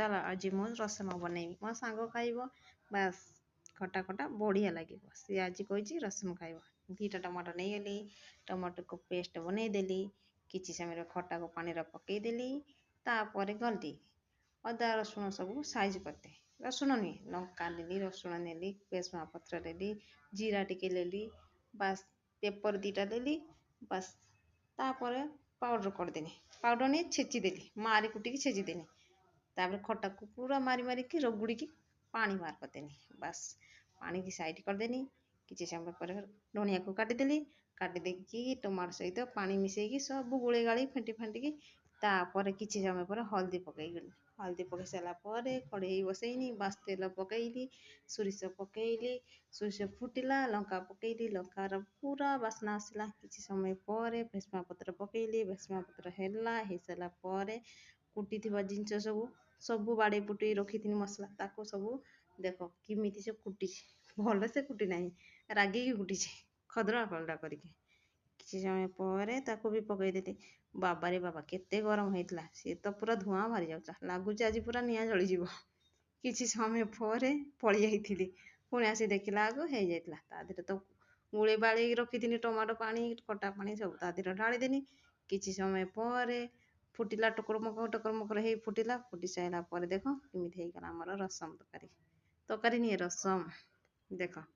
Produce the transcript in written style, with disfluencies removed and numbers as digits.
ଚାଲ ଆଜି ମୁଁ ରସମ ବନେଇବି, ମୋ ସାଙ୍ଗ ଖାଇବ, ବାସ୍ ଖଟା ଖଟା ବଢ଼ିଆ ଲାଗିବ। ସିଏ ଆଜି କହିଛି ରସମ ଖାଇବ। 2ଟା ଟମାଟୋ ନେଇଗଲି, ଟମାଟୋକୁ ପେଷ୍ଟ ବନେଇଦେଲି, କିଛି ସମୟରେ ଖଟାକୁ ପାଣିରେ ପକେଇଦେଲି, ତାପରେ ଗଲି ଅଦା ରସୁଣ ସବୁ ସାଇଜ୍ କରିଦେ। ରସୁଣ ନୁହେଁ, ଲଙ୍କା ନେଲି, ରସୁଣ ନେଲି, ଭେସୁଙ୍ଗା ପତ୍ର ନେଲି, ଜିରା ଟିକେ ନେଲି, ବାସ୍ ପେପର 2ଟା ନେଲି, ବାସ୍ ତାପରେ ପାଉଡ଼ର କରିଦେଲି। ପାଉଡ଼ର ନେଇ ଛେଚିଦେଲି, ମାରି କୁଟିକି ଛେଚିଦେଲି। ତାପରେ ଖଟାକୁ ପୁରା ମାରି ମାରିକି ରଗୁଡ଼ିକି ପାଣି ବାହାର କରିଦେଲି। ବାସ୍ ପାଣିକି ସାଇଡ଼୍ କରିଦେଲି। କିଛି ସମୟ ପରେ ଧଣିଆକୁ କାଟିଦେଲି, କାଟି ଦେଇକି ଟମାଟୋ ସହିତ ପାଣି ମିଶାଇକି ସବୁ ଗୋଳେଇ ଗାଳି ଫେଣ୍ଟି ଫାଣ୍ଟିକି ତାପରେ କିଛି ସମୟ ପରେ ହଳଦୀ ପକାଇଗଲି। ହଳଦୀ ପକାଇ ସାରିଲା ପରେ କଢ଼େଇ ବସେଇନି, ବାସ୍ ତେଲ ପକାଇଲି, ସୋରିଷ ପକାଇଲି, ସୋରିଷ ଫୁଟିଲା, ଲଙ୍କା ପକାଇଲି, ଲଙ୍କାର ପୁରା ବାସ୍ନା ଆସିଲା। କିଛି ସମୟ ପରେ ଭେସୁଙ୍ଗା ପତ୍ର ପକାଇଲି, ଭେସୁଙ୍ଗା ପତ୍ର ହେଇସାରିଲା ପରେ କୁଟିଥିବା ଜିନିଷ ସବୁ ବାଡ଼େଇ ପୁଟେଇ ରଖିଥିଲି ମସଲା, ତାକୁ ସବୁ ଦେଖ କେମିତି ସେ କୁଟିଛି। ଭଲ ସେ କୁଟି ନାହିଁ, ରାଗିକି କୁଟିଛି, ଖଦଡ଼ା ଖଦଡ଼ା କରିକି। କିଛି ସମୟ ପରେ ତାକୁ ବି ପକାଇଦେଲି। ବାବାରେ ବାବା କେତେ ଗରମ ହେଇଥିଲା, ସିଏ ତ ପୁରା ଧୂଆଁ ବାହାରି ଯାଉଥିଲା, ଲାଗୁଛି ଆଜି ପୁରା ନିଆଁ ଜଳିଯିବ। କିଛି ସମୟ ପରେ ପଳେଇ ଯାଇଥିଲି, ପୁଣି ଆସି ଦେଖିଲା ଆଗ ହେଇଯାଇଥିଲା। ତା ଦେହରେ ତ ଗୁଳେଇ ବାଳେଇକି ରଖିଥିଲି ଟମାଟୋ ପାଣି, ଖଟା ପାଣି ସବୁ ତା ଦେହରେ ଢାଳିଦେଲି। କିଛି ସମୟ ପରେ ଫୁଟିଲା, ଟକର ମକର ହେଇ ଫୁଟିଲା। ଫୁଟି ସାରିଲା ପରେ ଦେଖ କେମିତି ହେଇଗଲା ଆମର ରସମ ତରକାରୀ। ତରକାରୀ ନିଏ ରସମ, ଦେଖ।